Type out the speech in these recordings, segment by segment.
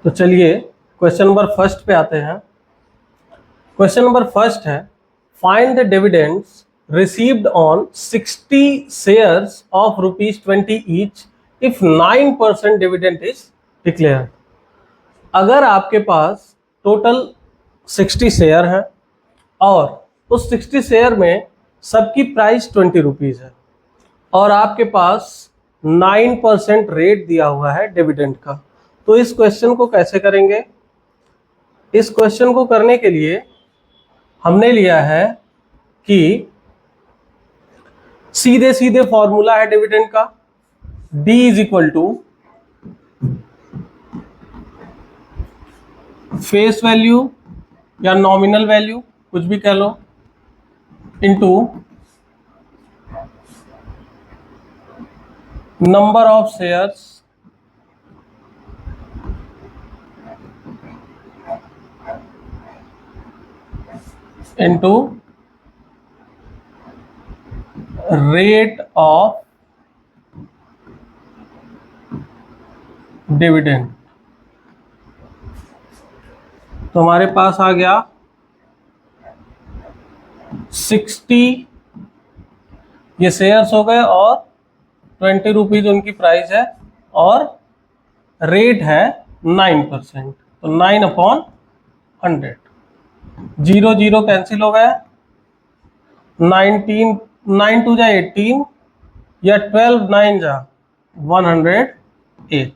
तो चलिए question number first पे आते हैं। क्वेश्चन नंबर फर्स्ट है, find the dividends received on 60 shares of ₹20 each if 9% dividend is declared. अगर आपके पास टोटल 60 शेयर है और उस 60 शेयर में सबकी प्राइस 20 रुपीज़ है और आपके पास 9% रेट दिया हुआ है डिविडेंड का, तो इस क्वेश्चन को कैसे करेंगे? इस क्वेश्चन को करने के लिए हमने लिया है कि सीधे सीधे फॉर्मूला है डिविडेंड का, D is equal to face value या नॉमिनल वैल्यू, कुछ भी कह लो, into number of shares into rate of dividend. तो हमारे पास आ गया 60 ये शेयर्स हो गए और 20 रुपीज उनकी प्राइस है और रेट है 9%, तो 9/100। 0 0 कैंसिल हो गया, 19 9 2 जा 18 या 12 9 जा 108।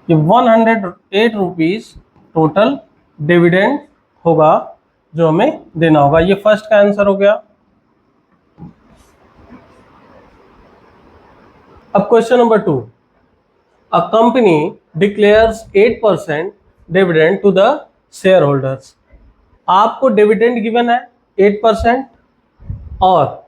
ये 108 रुपीज टोटल डिविडेंड होगा जो हमें देना होगा। ये फर्स्ट का आंसर हो गया। अब question number 2, a company declares 8% dividend to the share holders. आपको डिविडेंड गिवन है 8% और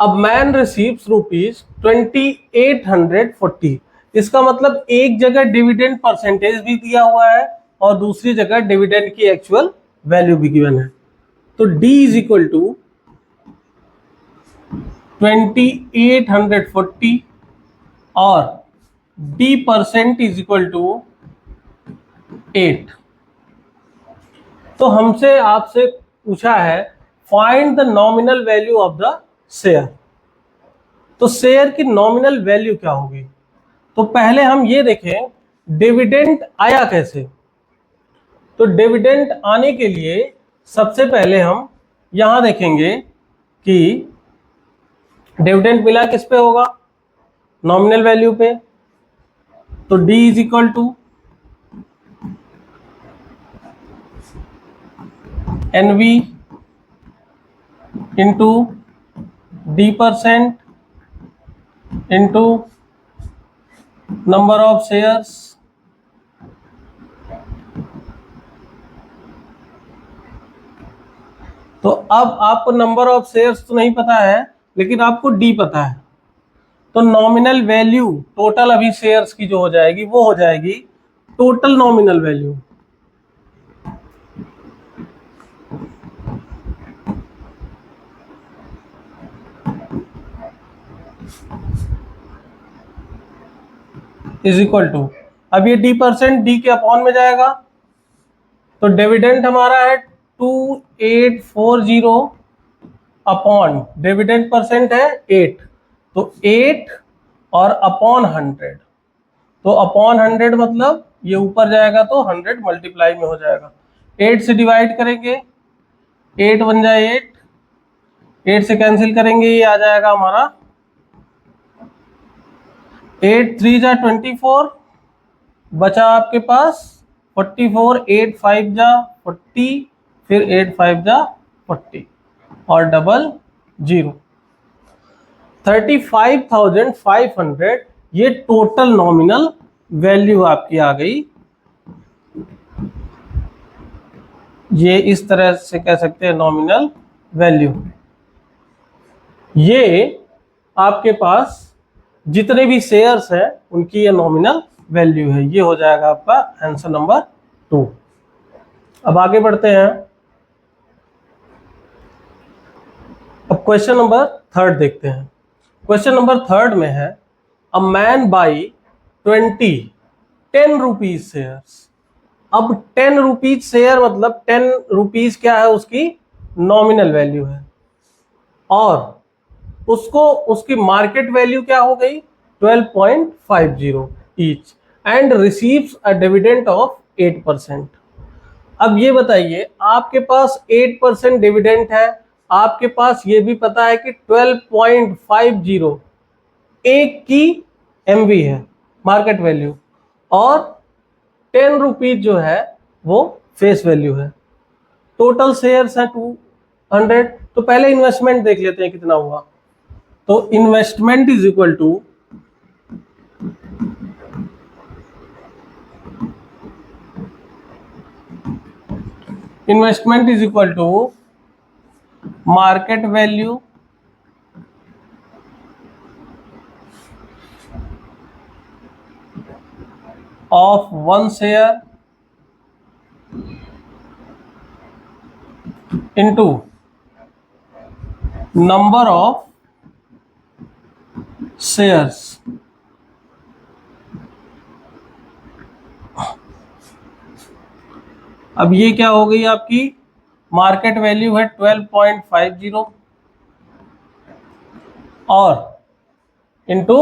अब मैन रिसीव्स ₹2840। इसका मतलब एक जगह डिविडेंड परसेंटेज भी दिया हुआ है और दूसरी जगह डिविडेंड की एक्चुअल वैल्यू भी गिवन है। तो D इज इक्वल टू 2840 और D% इज इक्वल टू 8। तो हमसे आपसे पूछा है find the nominal value of the share. तो शेयर की नॉमिनल वैल्यू क्या होगी? तो पहले हम ये देखें डिविडेंड आया कैसे। तो डिविडेंड आने के लिए सबसे पहले हम यहां देखेंगे कि डिविडेंड मिला किस पे होगा, नॉमिनल वैल्यू पे। तो D is equal to NV into D% into number of shares तो अब आपको नंबर ऑफ शेयर्स तो नहीं पता है लेकिन आपको D पता है, तो नॉमिनल वैल्यू टोटल अभी शेयर्स की जो हो जाएगी वो हो जाएगी total nominal value is equal to, अब ये D% D के अपॉन में जाएगा, तो डिविडेंड हमारा है 2840 अपॉन डिविडेंड परसेंट है 8, तो 8 और अपॉन 100, तो अपॉन 100 मतलब ये ऊपर जाएगा तो 100 मल्टीप्लाई में हो जाएगा। 8 से डिवाइड करेंगे, 8 बन जाए 8, 8 से कैंसिल करेंगे, ये आ जाएगा हमारा 8 3 जा 24, बचा आपके पास 44, 8 5 जा 40, फिर 8 5 जा 40 और डबल 0, 35,500 ये टोटल नॉमिनल वैल्यू आपकी आ गई। ये इस तरह से कह सकते हैं नॉमिनल वैल्यू। ये आपके पास जितने भी शेयर्स हैं उनकी ये नॉमिनल वैल्यू है। ये हो जाएगा आपका आंसर नंबर 2। अब आगे बढ़ते हैं। अब क्वेश्चन नंबर 3 देखते हैं। क्वेश्चन नंबर 3 में है a man by 20 10 rupees shares. अब 10 रुपीज शेयर मतलब 10 रुपीज क्या है, उसकी नॉमिनल वैल्यू है, और उसको उसकी मार्केट वैल्यू क्या हो गई 12.50 each, and receives a dividend of 8%। अब ये बताइए, आपके पास 8% डिविडेंड है, आपके पास ये भी पता है कि 12.50 एक की एमवी है मार्केट वैल्यू, और 10 रुपीज जो है वो फेस वैल्यू है। टोटल शेयर्स है 200। तो पहले इन्वेस्टमेंट देख लेते हैं कितना हुआ। तो investment is equal to market value of one share into number of shares। अब ये क्या हो गई, आपकी मार्केट वैल्यू है 12.50 और इंटू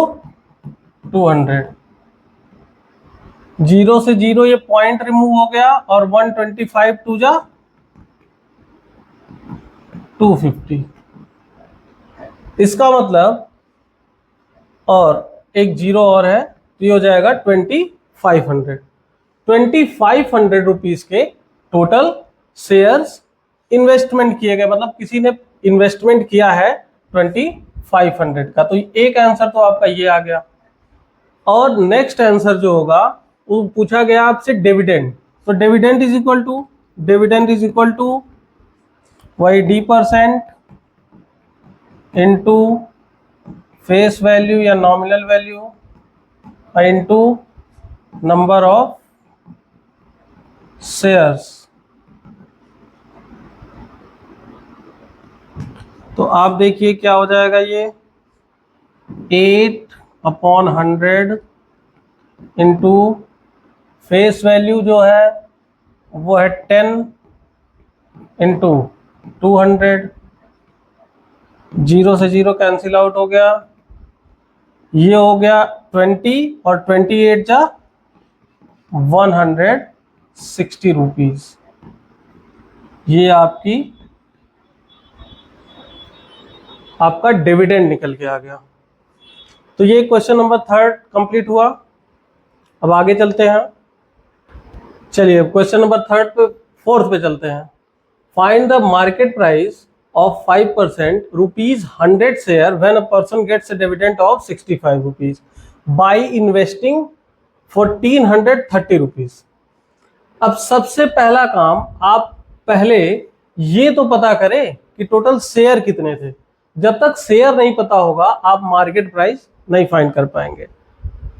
200। जीरो से जीरो ये पॉइंट रिमूव हो गया, और 125 टू जा 250। इसका मतलब, और एक जीरो और है, तो ये हो जाएगा 2500। 2500 रुपीज के टोटल शेयर्स इन्वेस्टमेंट किए गए, मतलब किसी ने इन्वेस्टमेंट किया है 2500 का। तो एक आंसर तो आपका ये आ गया। और नेक्स्ट आंसर जो होगा वो पूछा गया आपसे डिविडेंड। तो डिविडेंड इज इक्वल टू वही D% इंटू फेस वैल्यू या nominal value into number of shares. तो आप देखिए क्या हो जाएगा, ये 8/100 इंटू फेस वैल्यू जो है वो है 10 इंटू 200। जीरो से जीरो कैंसिल आउट हो गया, ये हो गया 20 और 28 जा 160 रुपीज। ये आपका डिविडेंड निकल के आ गया। तो ये क्वेश्चन नंबर 3 कंप्लीट हुआ। अब आगे चलते हैं। चलिए क्वेश्चन नंबर 4 पे चलते हैं। Find the market price of 5% rupees 100 share when a person gets a dividend of 65 rupees by investing 1430 rupees। अब सबसे पहला काम, आप पहले ये तो पता करें कि टोटल शेयर कितने थे। जब तक शेयर नहीं पता होगा आप मार्केट प्राइस नहीं फाइंड कर पाएंगे।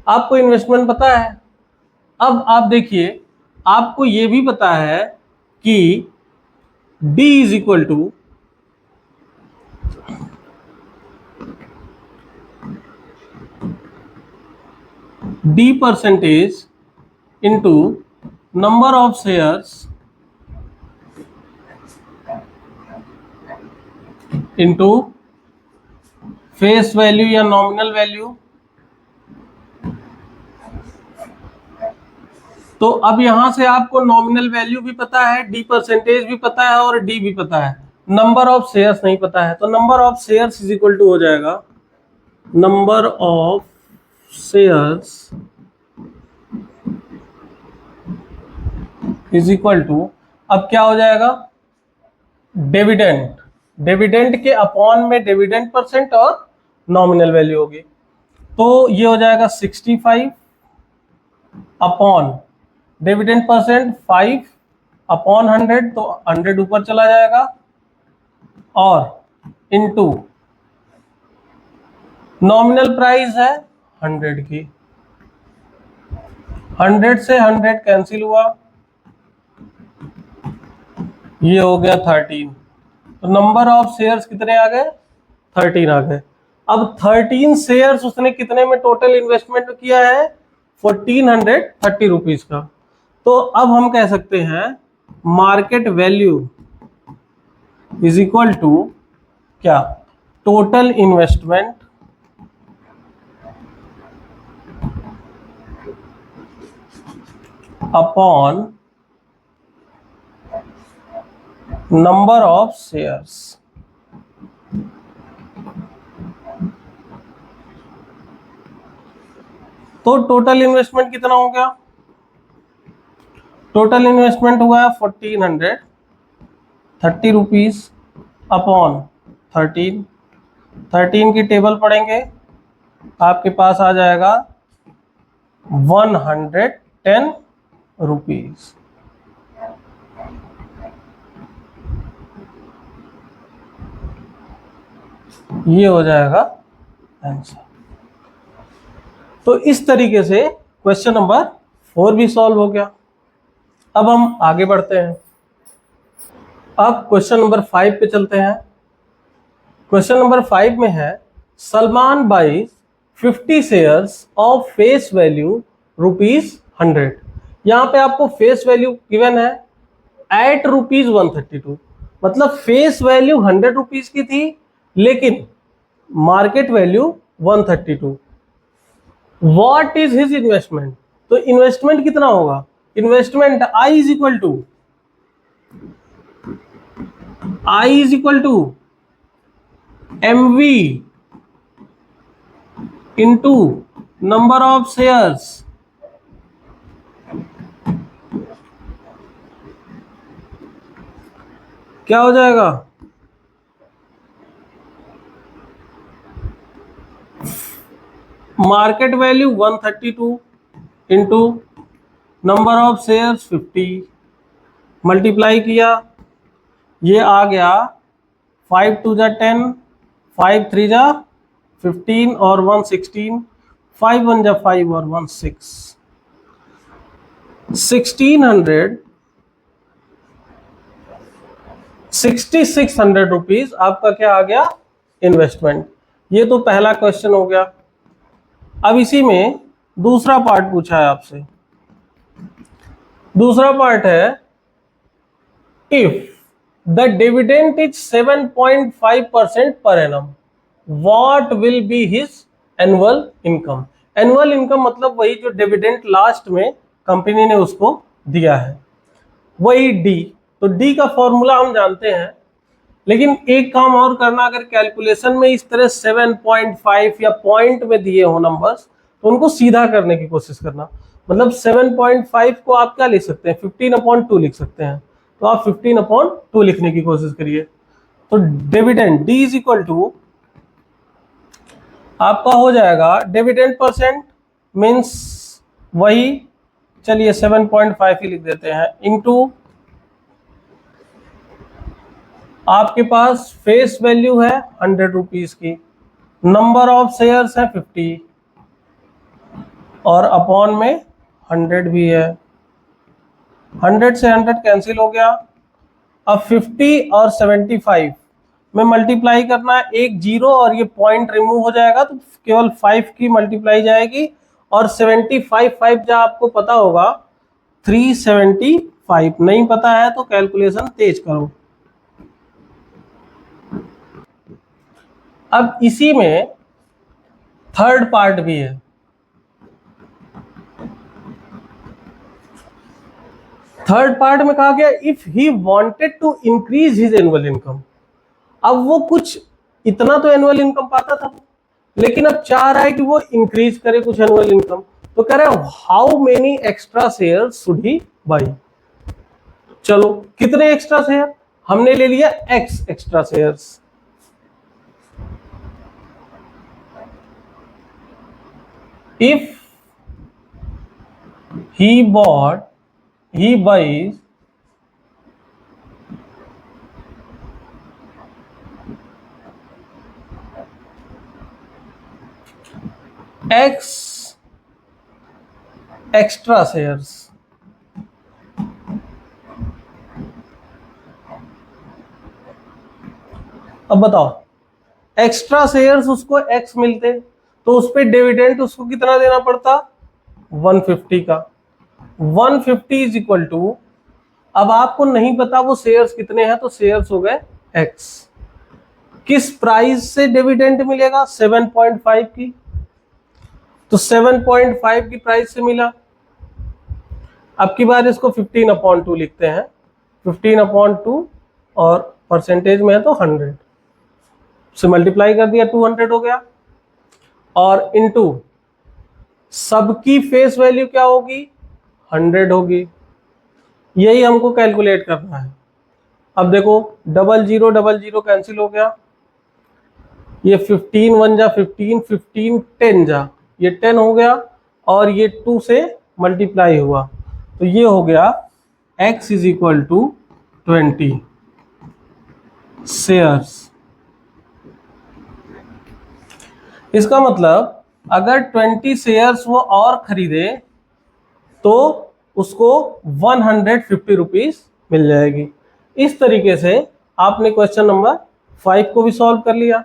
आपको इन्वेस्टमेंट पता है। अब आप देखिए, आपको ये भी पता है कि D is equal to D% into number of shares into face value या nominal value। तो अब यहां से आपको नॉमिनल वैल्यू भी पता है, D% भी पता है और D भी पता है, नंबर ऑफ शेयर्स नहीं पता है। तो number of shares is equal to हो जाएगा number of shares is equal to, अब क्या हो जाएगा, डिविडेंड के अपॉन में डिविडेंड परसेंट और नॉमिनल वैल्यू होगी। तो ये हो जाएगा 65 अपॉन डिविडेंड परसेंट 5 अपॉन 100, तो 100 ऊपर चला जाएगा, और इनटू नॉमिनल प्राइस है 100 की। 100 से 100 कैंसिल हुआ, ये हो गया 13। तो नंबर ऑफ शेयर्स कितने आ गए, 13 आ गए। अब 13 शेयर्स उसने कितने में टोटल इन्वेस्टमेंट किया है, 1430 रुपीज का। तो अब हम कह सकते हैं market value is equal to क्या, total investment upon number of shares. तो टोटल इन्वेस्टमेंट कितना हो गया, टोटल इन्वेस्टमेंट हुआ है 1430 रुपीज अपॉन 13 की टेबल पढ़ेंगे, आपके पास आ जाएगा 110 रुपीज। ये हो जाएगा आंसर। तो इस तरीके से क्वेश्चन नंबर 4 भी सॉल्व हो गया। अब हम आगे बढ़ते हैं, अब क्वेश्चन नंबर 5 पे चलते हैं। क्वेश्चन नंबर 5 में है Salman buys 50 shares of face value ₹100। यहाँ पे आपको फेस वैल्यू गिवन है एट ₹132, मतलब फेस वैल्यू 100 रुपीज की थी लेकिन market value 132। What is his investment, तो इन्वेस्टमेंट कितना होगा, investment I is equal to MV into number of shares. क्या हो जाएगा, market value 132 into number of shares 50, multiply किया, ये आ गया 5 2 जा 10, 5 3 जा 15 और 1 16, 5 1 जा 5 और 1 6, 6600 रुपीज आपका क्या आ गया, इन्वेस्टमेंट। ये तो पहला क्वेश्चन हो गया। अब इसी में दूसरा पार्ट पूछा है आपसे, दूसरा पार्ट है if the dividend is 7.5% per annum what will be his annual income. Annual income मतलब वही जो डिविडेंड लास्ट में कंपनी ने उसको दिया है, वही डी। तो डी का फॉर्मूला हम जानते हैं, लेकिन एक काम और करना, अगर कैलकुलेशन में इस तरह 7.5 या पॉइंट में दिए हो नंबर्स तो उनको सीधा करने की कोशिश करना। मतलब 7.5 को आप क्या लिख सकते हैं, 15/2 लिख सकते हैं, तो आप 15/2 लिखने की कोशिश करिए। तो dividend D is equal to आपका हो जाएगा डिविडेंड परसेंट मीन्स वही, चलिए 7.5 ही लिख देते हैं, इनटू आपके पास फेस वैल्यू है 100 रुपीज की, नंबर ऑफ शेयर्स है 50 और अपॉन में 100 भी है, 100 से 100 कैंसिल हो गया। अब 50 और 75 में मल्टीप्लाई करना है, एक जीरो और ये पॉइंट रिमूव हो जाएगा तो केवल 5 की मल्टीप्लाई जाएगी, और 75 जहाँ आपको पता होगा 375, नहीं पता है तो कैलकुलेशन तेज करो। अब इसी में थर्ड पार्ट भी है, थर्ड पार्ट में कहा गया if he wanted to increase his annual income. अब वो कुछ इतना तो एनुअल इनकम पाता था, लेकिन अब चाह रहा है कि वो इंक्रीज करे कुछ एनुअल इनकम, तो कह रहा है how many extra shares should he by. चलो कितने एक्स्ट्रा शेयर, हमने ले लिया x extra shares, if he buys x extra shares, अब बताओ एक्स्ट्रा शेयर्स उसको x मिलते तो उस पे डिविडेंड उसको कितना देना पड़ता, 150 का। 150 इज इक्वल टू, अब आपको नहीं पता वो शेयर्स कितने हैं, तो शेयर्स हो गए x। किस प्राइस से डिविडेंड मिलेगा? 7.5 की, तो 7.5 की प्राइस से मिला। अब की बार इसको 15/2 लिखते हैं, 15/2 और परसेंटेज में है तो 100 से मल्टीप्लाई कर दिया, 200 हो गया। और इनटू सबकी फेस वैल्यू क्या होगी? 100 होगी। यही हमको कैलकुलेट करना है। अब देखो 00 कैंसिल हो गया, ये 15 1 जा 15, 15 10 जा, ये 10 हो गया, और ये 2 से मल्टीप्लाई हुआ, तो ये हो गया x is equal to 20 shares. इसका मतलब अगर 20 शेयर्स वो और खरीदे तो उसको 150 रुपीज मिल जाएगी। इस तरीके से आपने क्वेश्चन नंबर 5 को भी सॉल्व कर लिया।